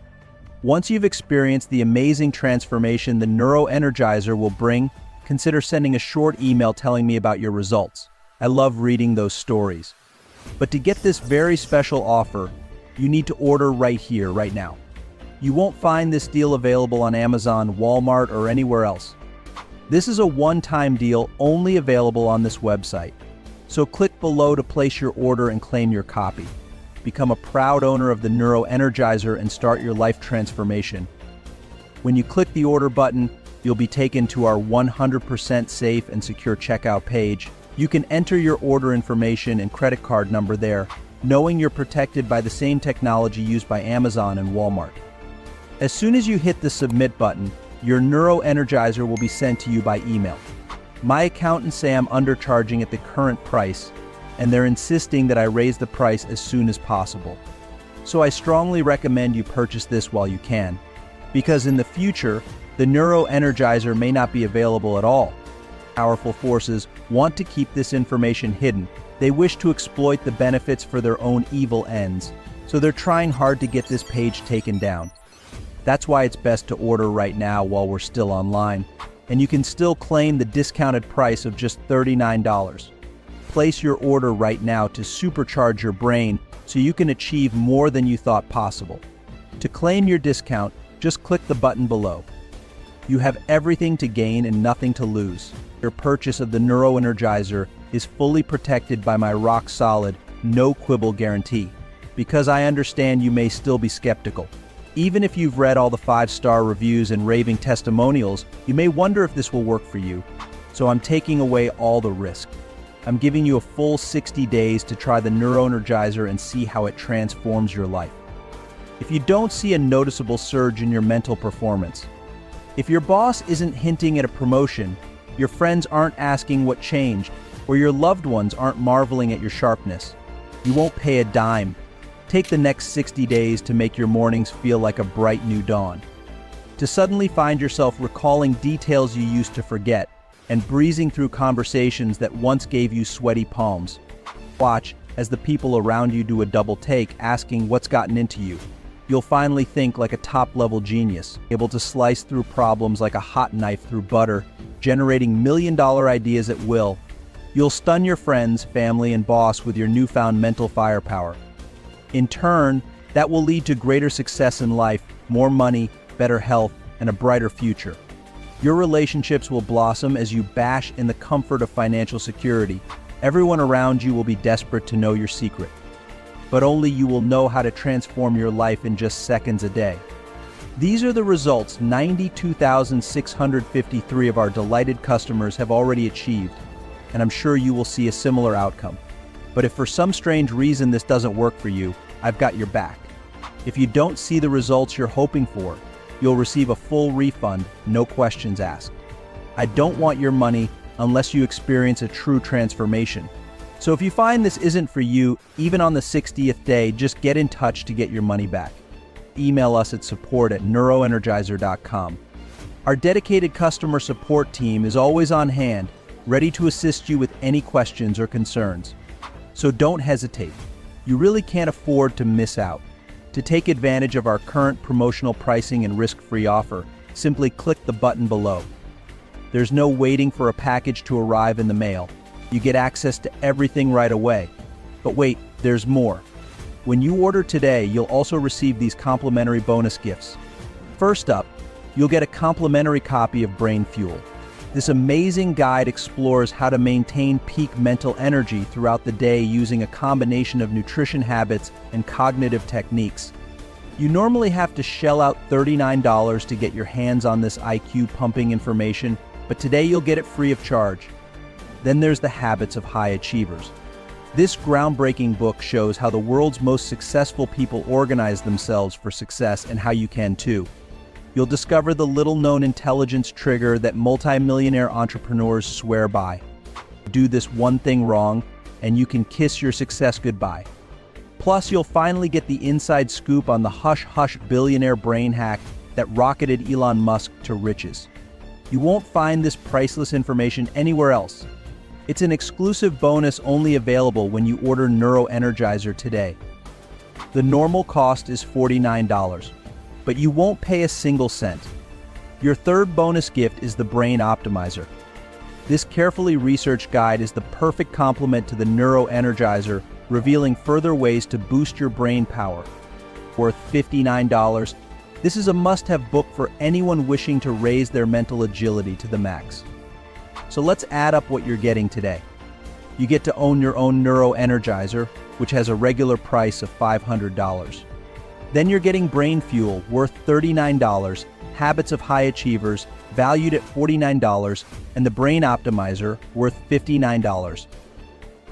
Once you've experienced the amazing transformation the Neuro Energizer will bring, consider sending a short email telling me about your results. I love reading those stories. But to get this very special offer, you need to order right here, right now. You won't find this deal available on Amazon, Walmart, or anywhere else. This is a one-time deal only available on this website. So click below to place your order and claim your copy. Become a proud owner of the Neuro Energizer and start your life transformation. When you click the order button, you'll be taken to our 100% safe and secure checkout page. You can enter your order information and credit card number there, knowing you're protected by the same technology used by Amazon and Walmart. As soon as you hit the submit button, your Neuro Energizer will be sent to you by email. My accountants say I'm undercharging at the current price, and they're insisting that I raise the price as soon as possible. So I strongly recommend you purchase this while you can, because in the future, the Neuro Energizer may not be available at all. Powerful forces want to keep this information hidden. They wish to exploit the benefits for their own evil ends, so they're trying hard to get this page taken down. That's why it's best to order right now while we're still online, and you can still claim the discounted price of just $39. Place your order right now to supercharge your brain so you can achieve more than you thought possible. To claim your discount, just click the button below. You have everything to gain and nothing to lose. Your purchase of the Neuro Energizer is fully protected by my rock-solid, no-quibble guarantee, because I understand you may still be skeptical. Even if you've read all the 5-star reviews and raving testimonials, you may wonder if this will work for you. So I'm taking away all the risk. I'm giving you a full 60 days to try the Neuro Energizer and see how it transforms your life. If you don't see a noticeable surge in your mental performance, if your boss isn't hinting at a promotion, your friends aren't asking what changed, or your loved ones aren't marveling at your sharpness, you won't pay a dime. Take the next 60 days to make your mornings feel like a bright new dawn. To suddenly find yourself recalling details you used to forget and breezing through conversations that once gave you sweaty palms. Watch as the people around you do a double take, asking what's gotten into you. You'll finally think like a top-level genius, able to slice through problems like a hot knife through butter, generating million-dollar ideas at will. You'll stun your friends, family, and boss with your newfound mental firepower. In turn, that will lead to greater success in life, more money, better health, and a brighter future. Your relationships will blossom as you bask in the comfort of financial security. Everyone around you will be desperate to know your secret. But only you will know how to transform your life in just seconds a day. These are the results 92,653 of our delighted customers have already achieved, and I'm sure you will see a similar outcome. But if for some strange reason this doesn't work for you, I've got your back. If you don't see the results you're hoping for, you'll receive a full refund, no questions asked. I don't want your money unless you experience a true transformation. So if you find this isn't for you, even on the 60th day, just get in touch to get your money back. Email us at support@neuroenergizer.com. Our dedicated customer support team is always on hand, ready to assist you with any questions or concerns. So don't hesitate. You really can't afford to miss out. To take advantage of our current promotional pricing and risk-free offer, simply click the button below. There's no waiting for a package to arrive in the mail. You get access to everything right away. But wait, there's more. When you order today, you'll also receive these complimentary bonus gifts. First up, you'll get a complimentary copy of Brain Fuel. This amazing guide explores how to maintain peak mental energy throughout the day using a combination of nutrition habits and cognitive techniques. You normally have to shell out $39 to get your hands on this IQ-pumping information, but today you'll get it free of charge. Then there's the habits of high achievers. This groundbreaking book shows how the world's most successful people organize themselves for success and how you can too. You'll discover the little-known intelligence trigger that multi-millionaire entrepreneurs swear by. Do this one thing wrong, and you can kiss your success goodbye. Plus, you'll finally get the inside scoop on the hush-hush billionaire brain hack that rocketed Elon Musk to riches. You won't find this priceless information anywhere else. It's an exclusive bonus only available when you order Neuro Energizer today. The normal cost is $49, but you won't pay a single cent. Your third bonus gift is the Brain Optimizer. This carefully researched guide is the perfect complement to the Neuro Energizer, revealing further ways to boost your brain power. Worth $59, this is a must-have book for anyone wishing to raise their mental agility to the max. So let's add up what you're getting today. You get to own your own Neuro Energizer, which has a regular price of $500. Then you're getting Brain Fuel, worth $39, Habits of High Achievers, valued at $49, and the Brain Optimizer, worth $59.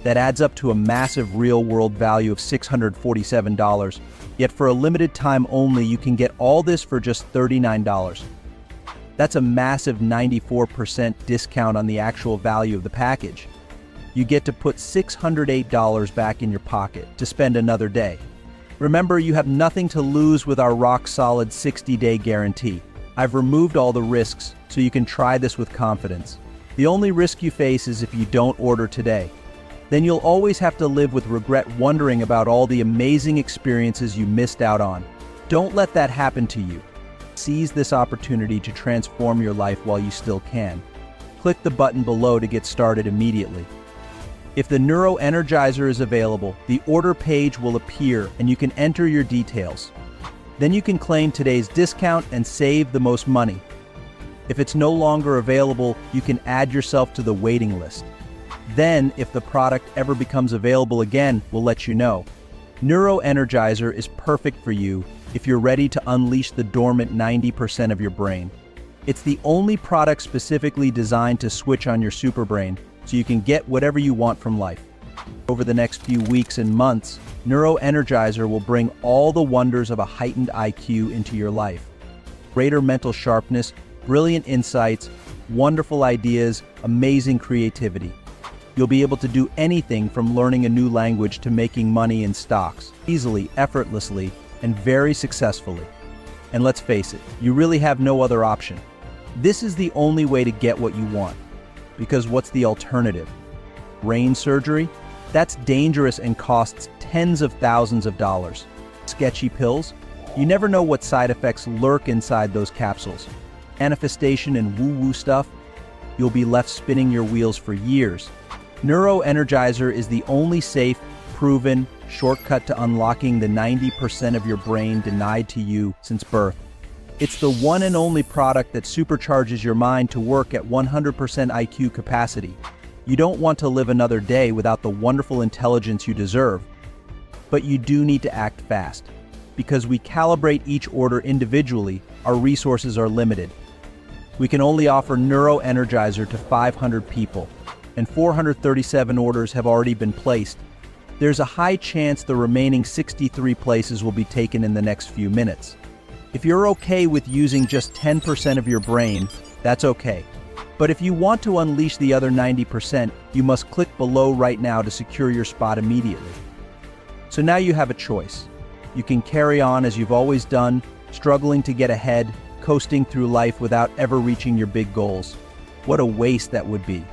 That adds up to a massive real-world value of $647, yet for a limited time only, you can get all this for just $39. That's a massive 94% discount on the actual value of the package. You get to put $608 back in your pocket to spend another day. Remember, you have nothing to lose with our rock-solid 60-day guarantee. I've removed all the risks, so you can try this with confidence. The only risk you face is if you don't order today. Then you'll always have to live with regret, wondering about all the amazing experiences you missed out on. Don't let that happen to you. Seize this opportunity to transform your life while you still can. Click the button below to get started immediately. If the Neuro Energizer is available, the order page will appear and you can enter your details. Then you can claim today's discount and save the most money. If it's no longer available, you can add yourself to the waiting list. Then, if the product ever becomes available again, we'll let you know. Neuro Energizer is perfect for you if you're ready to unleash the dormant 90% of your brain. It's the only product specifically designed to switch on your superbrain, so you can get whatever you want from life. Over the next few weeks and months, Neuro Energizer will bring all the wonders of a heightened IQ into your life. Greater mental sharpness, brilliant insights, wonderful ideas, amazing creativity. You'll be able to do anything from learning a new language to making money in stocks, easily, effortlessly, and very successfully. And let's face it, you really have no other option. This is the only way to get what you want. Because what's the alternative? Brain surgery? That's dangerous and costs tens of thousands of dollars. Sketchy pills? You never know what side effects lurk inside those capsules. Manifestation and woo-woo stuff? You'll be left spinning your wheels for years. Neuro Energizer is the only safe, proven shortcut to unlocking the 90% of your brain denied to you since birth. It's the one and only product that supercharges your mind to work at 100% IQ capacity. You don't want to live another day without the wonderful intelligence you deserve. But you do need to act fast. Because we calibrate each order individually, our resources are limited. We can only offer Neuro Energizer to 500 people, and 437 orders have already been placed. There's a high chance the remaining 63 places will be taken in the next few minutes. If you're okay with using just 10% of your brain, that's okay. But if you want to unleash the other 90%, you must click below right now to secure your spot immediately. So now you have a choice. You can carry on as you've always done, struggling to get ahead, coasting through life without ever reaching your big goals. What a waste that would be.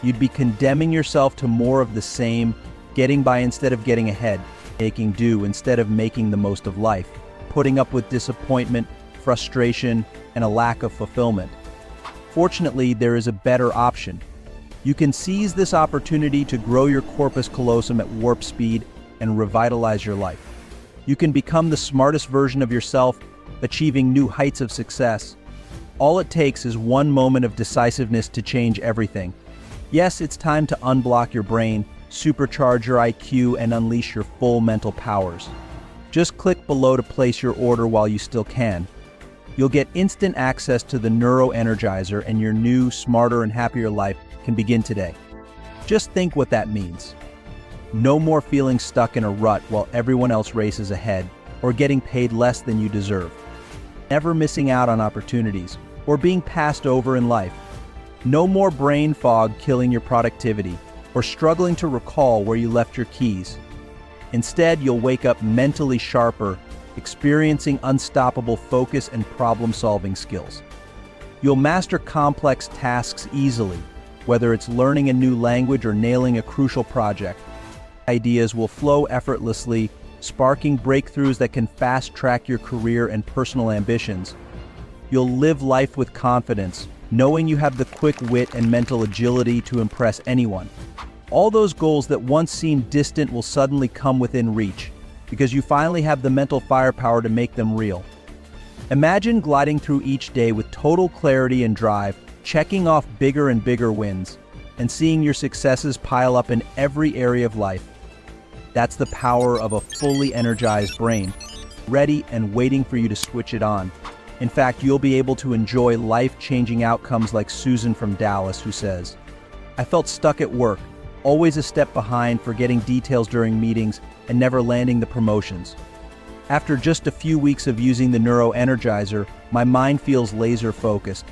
You'd be condemning yourself to more of the same, getting by instead of getting ahead, making do instead of making the most of life, putting up with disappointment, frustration, and a lack of fulfillment. Fortunately, there is a better option. You can seize this opportunity to grow your corpus callosum at warp speed and revitalize your life. You can become the smartest version of yourself, achieving new heights of success. All it takes is one moment of decisiveness to change everything. Yes, it's time to unblock your brain, supercharge your IQ, and unleash your full mental powers. Just click below to place your order while you still can. You'll get instant access to the Neuro Energizer, and your new, smarter, and happier life can begin today. Just think what that means. No more feeling stuck in a rut while everyone else races ahead, or getting paid less than you deserve. Never missing out on opportunities, or being passed over in life. No more brain fog killing your productivity, or struggling to recall where you left your keys. Instead, you'll wake up mentally sharper, experiencing unstoppable focus and problem-solving skills. You'll master complex tasks easily, whether it's learning a new language or nailing a crucial project. Ideas will flow effortlessly, sparking breakthroughs that can fast-track your career and personal ambitions. You'll live life with confidence, knowing you have the quick wit and mental agility to impress anyone. All those goals that once seemed distant will suddenly come within reach, because you finally have the mental firepower to make them real. Imagine gliding through each day with total clarity and drive, checking off bigger and bigger wins, and seeing your successes pile up in every area of life. That's the power of a fully energized brain, ready and waiting for you to switch it on. In fact, you'll be able to enjoy life-changing outcomes like Susan from Dallas, who says, "I felt stuck at work, always a step behind, forgetting details during meetings, and never landing the promotions. After just a few weeks of using the Neuro Energizer, my mind feels laser-focused.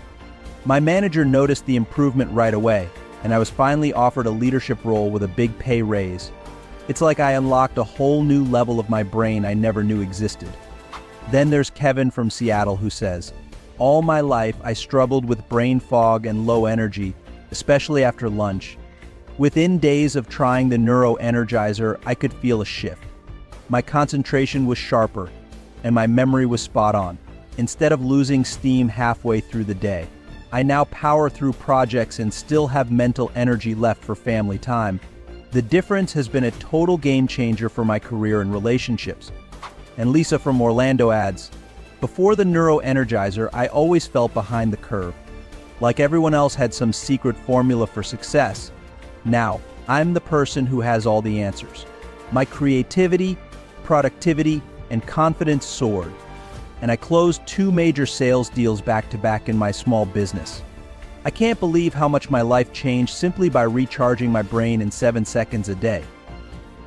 My manager noticed the improvement right away, and I was finally offered a leadership role with a big pay raise. It's like I unlocked a whole new level of my brain I never knew existed." Then there's Kevin from Seattle, who says, "All my life I struggled with brain fog and low energy, especially after lunch. Within days of trying the Neuro Energizer, I could feel a shift. My concentration was sharper, and my memory was spot on. Instead of losing steam halfway through the day, I now power through projects and still have mental energy left for family time. The difference has been a total game changer for my career and relationships." And Lisa from Orlando adds, "Before the Neuro Energizer, I always felt behind the curve. Like everyone else had some secret formula for success. Now, I'm the person who has all the answers. My creativity, productivity, and confidence soared. And I closed 2 major sales deals back-to-back in my small business. I can't believe how much my life changed simply by recharging my brain in 7 seconds a day."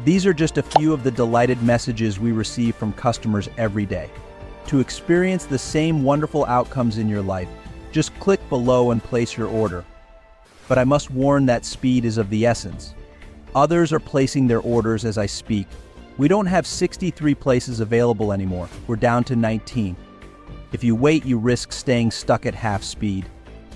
These are just a few of the delighted messages we receive from customers every day. To experience the same wonderful outcomes in your life, just click below and place your order. But I must warn that speed is of the essence. Others are placing their orders as I speak. We don't have 63 places available anymore. We're down to 19. If you wait, you risk staying stuck at half speed.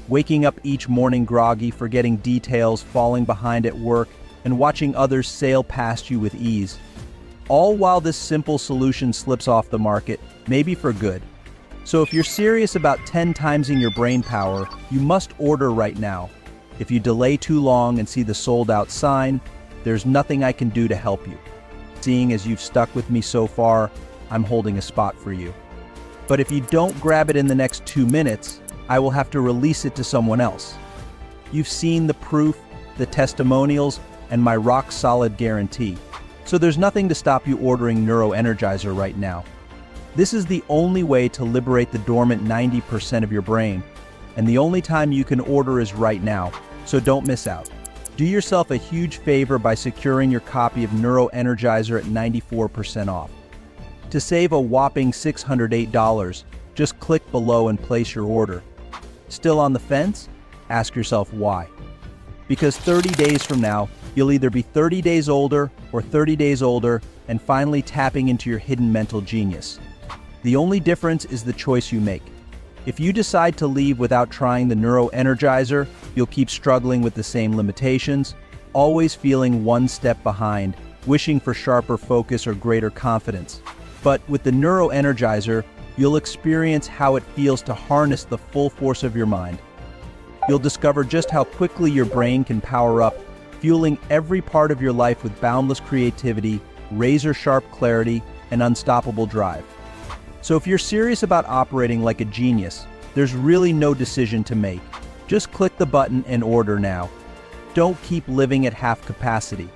Waking up each morning groggy, forgetting details, falling behind at work, and watching others sail past you with ease. All while this simple solution slips off the market, maybe for good. So if you're serious about 10 timesing your brain power, you must order right now. If you delay too long and see the sold out sign, there's nothing I can do to help you. Seeing as you've stuck with me so far, I'm holding a spot for you. But if you don't grab it in the next 2 minutes, I will have to release it to someone else. You've seen the proof, the testimonials, and my rock-solid guarantee. So there's nothing to stop you ordering Neuro Energizer right now. This is the only way to liberate the dormant 90% of your brain, and the only time you can order is right now, so don't miss out. Do yourself a huge favor by securing your copy of Neuro Energizer at 94% off. To save a whopping $608, just click below and place your order. Still on the fence? Ask yourself why. Because 30 days from now, you'll either be 30 days older or 30 days older and finally tapping into your hidden mental genius. The only difference is the choice you make. If you decide to leave without trying the Neuro Energizer, you'll keep struggling with the same limitations, always feeling one step behind, wishing for sharper focus or greater confidence. But with the Neuro Energizer, you'll experience how it feels to harness the full force of your mind. You'll discover just how quickly your brain can power up, fueling every part of your life with boundless creativity, razor-sharp clarity, and unstoppable drive. So if you're serious about operating like a genius, There's really no decision to make. Just click the button and order now. Don't keep living at half capacity.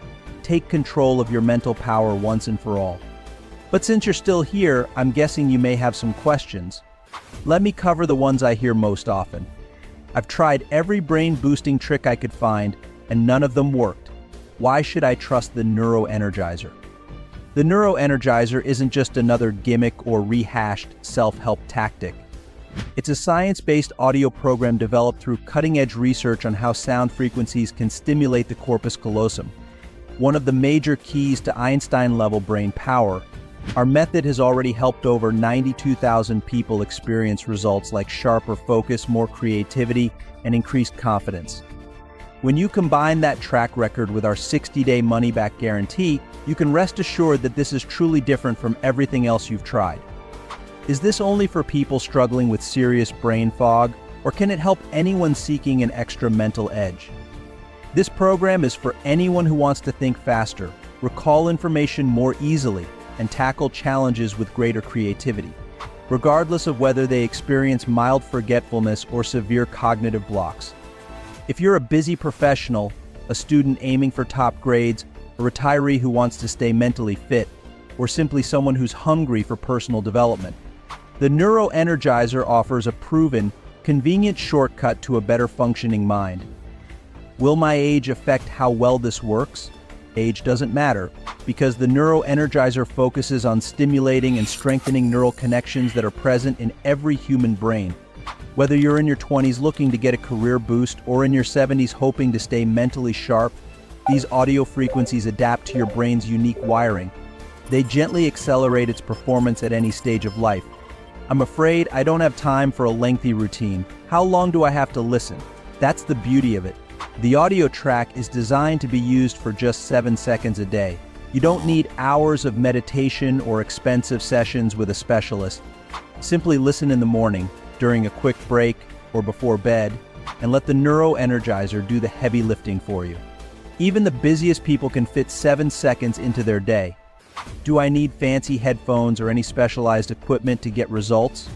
Take control of your mental power once and for all. But since you're still here, I'm guessing you may have some questions. Let me cover the ones I hear most often. I've tried every brain-boosting trick I could find, and none of them worked. Why should I trust the Neuro Energizer? The Neuro Energizer isn't just another gimmick or rehashed self-help tactic. It's a science-based audio program developed through cutting-edge research on how sound frequencies can stimulate the corpus callosum, one of the major keys to Einstein-level brain power. Our method has already helped over 92,000 people experience results like sharper focus, more creativity, and increased confidence. When you combine that track record with our 60-day money-back guarantee, you can rest assured that this is truly different from everything else you've tried. Is this only for people struggling with serious brain fog, or can it help anyone seeking an extra mental edge? This program is for anyone who wants to think faster, recall information more easily, and tackle challenges with greater creativity, regardless of whether they experience mild forgetfulness or severe cognitive blocks. If you're a busy professional, a student aiming for top grades, a retiree who wants to stay mentally fit, or simply someone who's hungry for personal development, the Neuro Energizer offers a proven, convenient shortcut to a better functioning mind. Will my age affect how well this works? Age doesn't matter, because the Neuro Energizer focuses on stimulating and strengthening neural connections that are present in every human brain. Whether you're in your 20s looking to get a career boost or in your 70s hoping to stay mentally sharp, these audio frequencies adapt to your brain's unique wiring. They gently accelerate its performance at any stage of life. I'm afraid I don't have time for a lengthy routine. How long do I have to listen? That's the beauty of it. The audio track is designed to be used for just 7 seconds a day. You don't need hours of meditation or expensive sessions with a specialist. Simply listen in the morning, during a quick break, or before bed, and let the Neuro Energizer do the heavy lifting for you. Even the busiest people can fit 7 seconds into their day. Do I need fancy headphones or any specialized equipment to get results?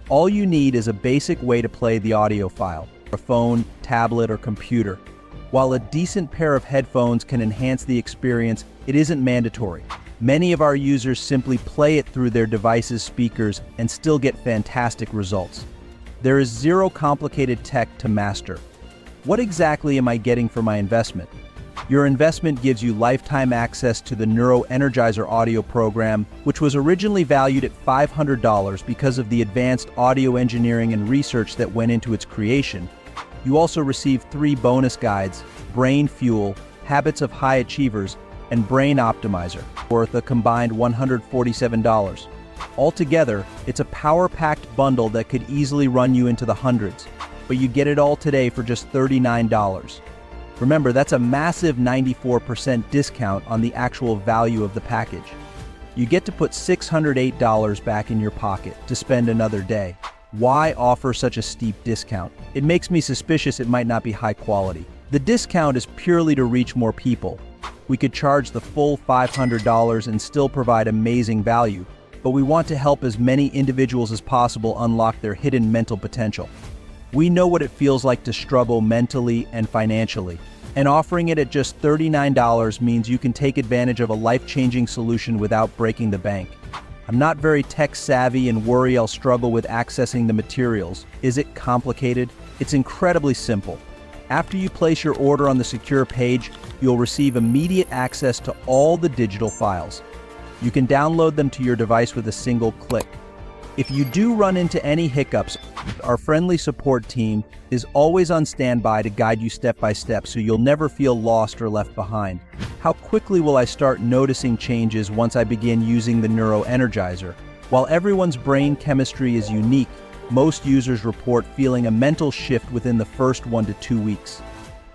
All you need is a basic way to play the audio file, a phone, tablet, or computer. While a decent pair of headphones can enhance the experience, it isn't mandatory. Many of our users simply play it through their device's speakers and still get fantastic results. There is zero complicated tech to master. What exactly am I getting for my investment? Your investment gives you lifetime access to the Neuro Energizer audio program, which was originally valued at $500 because of the advanced audio engineering and research that went into its creation. You also receive 3 bonus guides: Brain Fuel, Habits of High Achievers, and Brain Optimizer, worth a combined $147. Altogether, it's a power-packed bundle that could easily run you into the hundreds, but you get it all today for just $39. Remember, that's a massive 94% discount on the actual value of the package. You get to put $608 back in your pocket to spend another day. Why offer such a steep discount? It makes me suspicious it might not be high quality. The discount is purely to reach more people. We could charge the full $500 and still provide amazing value, but we want to help as many individuals as possible unlock their hidden mental potential. We know what it feels like to struggle mentally and financially, and offering it at just $39 means you can take advantage of a life-changing solution without breaking the bank. I'm not very tech-savvy and worry I'll struggle with accessing the materials. Is it complicated? It's incredibly simple. After you place your order on the secure page, you'll receive immediate access to all the digital files. You can download them to your device with a single click. If you do run into any hiccups, our friendly support team is always on standby to guide you step by step so you'll never feel lost or left behind. How quickly will I start noticing changes once I begin using the Neuro Energizer? While everyone's brain chemistry is unique, most users report feeling a mental shift within the first 1 to 2 weeks.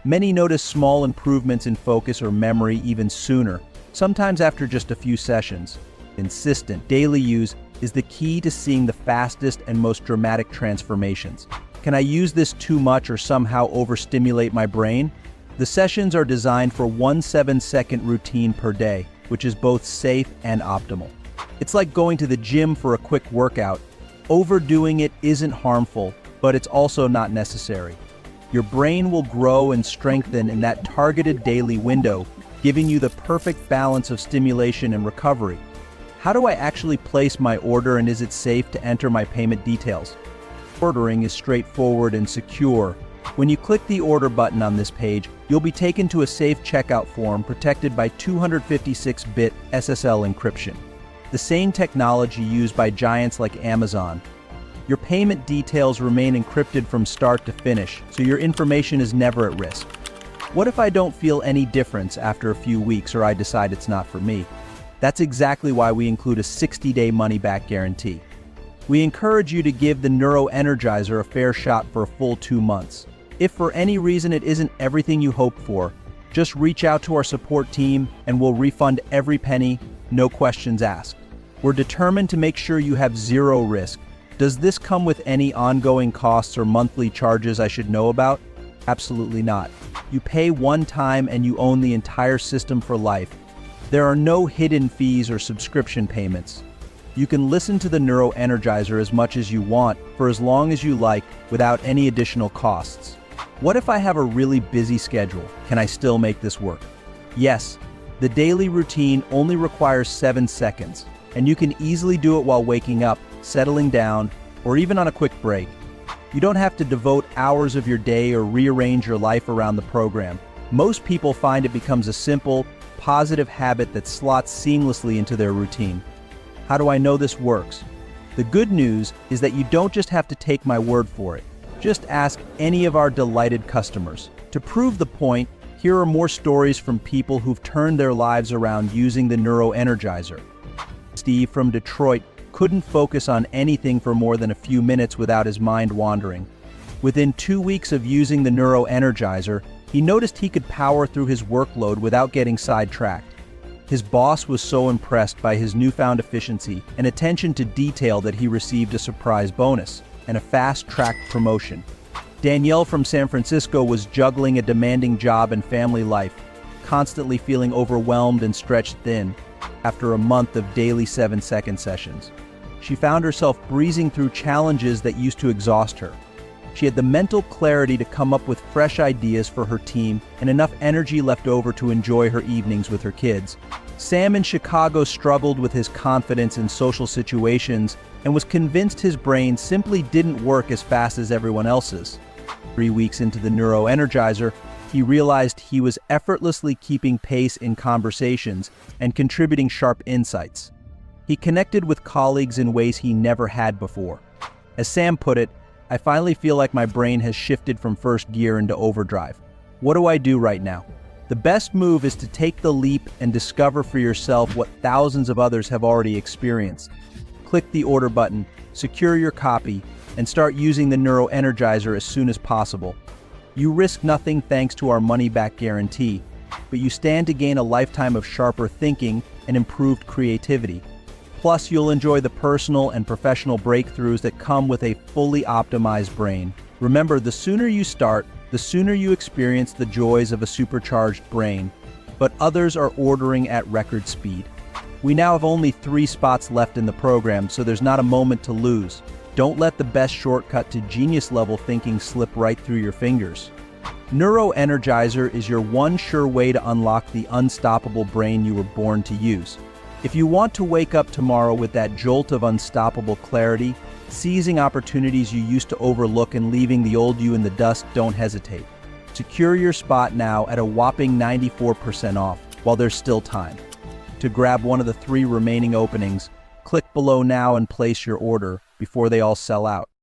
Many notice small improvements in focus or memory even sooner, sometimes after just a few sessions. Consistent daily use is the key to seeing the fastest and most dramatic transformations. Can I use this too much or somehow overstimulate my brain? The sessions are designed for 1 7-second routine per day, which is both safe and optimal. It's like going to the gym for a quick workout. Overdoing it isn't harmful, but it's also not necessary. Your brain will grow and strengthen in that targeted daily window, giving you the perfect balance of stimulation and recovery. How do I actually place my order, and is it safe to enter my payment details? Ordering is straightforward and secure. When you click the order button on this page, you'll be taken to a safe checkout form protected by 256-bit SSL encryption, the same technology used by giants like Amazon. Your payment details remain encrypted from start to finish, so your information is never at risk. What if I don't feel any difference after a few weeks, or I decide it's not for me? That's exactly why we include a 60-day money-back guarantee. We encourage you to give the Neuro Energizer a fair shot for a full 2 months. If for any reason it isn't everything you hoped for, just reach out to our support team and we'll refund every penny, no questions asked. We're determined to make sure you have zero risk. Does this come with any ongoing costs or monthly charges I should know about? Absolutely not. You pay one time and you own the entire system for life. There are no hidden fees or subscription payments. You can listen to the Neuro Energizer as much as you want for as long as you like without any additional costs. What if I have a really busy schedule? Can I still make this work? Yes, the daily routine only requires 7 seconds, and you can easily do it while waking up, settling down, or even on a quick break. You don't have to devote hours of your day or rearrange your life around the program. Most people find it becomes a simple, positive habit that slots seamlessly into their routine. How do I know this works? The good news is that you don't just have to take my word for it. Just ask any of our delighted customers. To prove the point, here are more stories from people who've turned their lives around using the Neuro Energizer. Steve from Detroit couldn't focus on anything for more than a few minutes without his mind wandering. Within 2 weeks of using the Neuro Energizer, he noticed he could power through his workload without getting sidetracked. His boss was so impressed by his newfound efficiency and attention to detail that he received a surprise bonus and a fast-tracked promotion. Danielle from San Francisco was juggling a demanding job and family life, constantly feeling overwhelmed and stretched thin after a month of daily 7-second sessions. She found herself breezing through challenges that used to exhaust her. She had the mental clarity to come up with fresh ideas for her team and enough energy left over to enjoy her evenings with her kids. Sam in Chicago struggled with his confidence in social situations and was convinced his brain simply didn't work as fast as everyone else's. 3 weeks into the Neuro Energizer, he realized he was effortlessly keeping pace in conversations and contributing sharp insights. He connected with colleagues in ways he never had before. As Sam put it, "I finally feel like my brain has shifted from first gear into overdrive. What do I do right now?" The best move is to take the leap and discover for yourself what thousands of others have already experienced. Click the order button, secure your copy, and start using the Neuro Energizer as soon as possible. You risk nothing thanks to our money-back guarantee, but you stand to gain a lifetime of sharper thinking and improved creativity. Plus, you'll enjoy the personal and professional breakthroughs that come with a fully optimized brain. Remember, the sooner you start, the sooner you experience the joys of a supercharged brain, but others are ordering at record speed. We now have only 3 spots left in the program, so there's not a moment to lose. Don't let the best shortcut to genius-level thinking slip right through your fingers. Neuro Energizer is your one sure way to unlock the unstoppable brain you were born to use. If you want to wake up tomorrow with that jolt of unstoppable clarity, seizing opportunities you used to overlook and leaving the old you in the dust, don't hesitate. Secure your spot now at a whopping 94% off while there's still time. To grab one of the 3 remaining openings, click below now and place your order before they all sell out.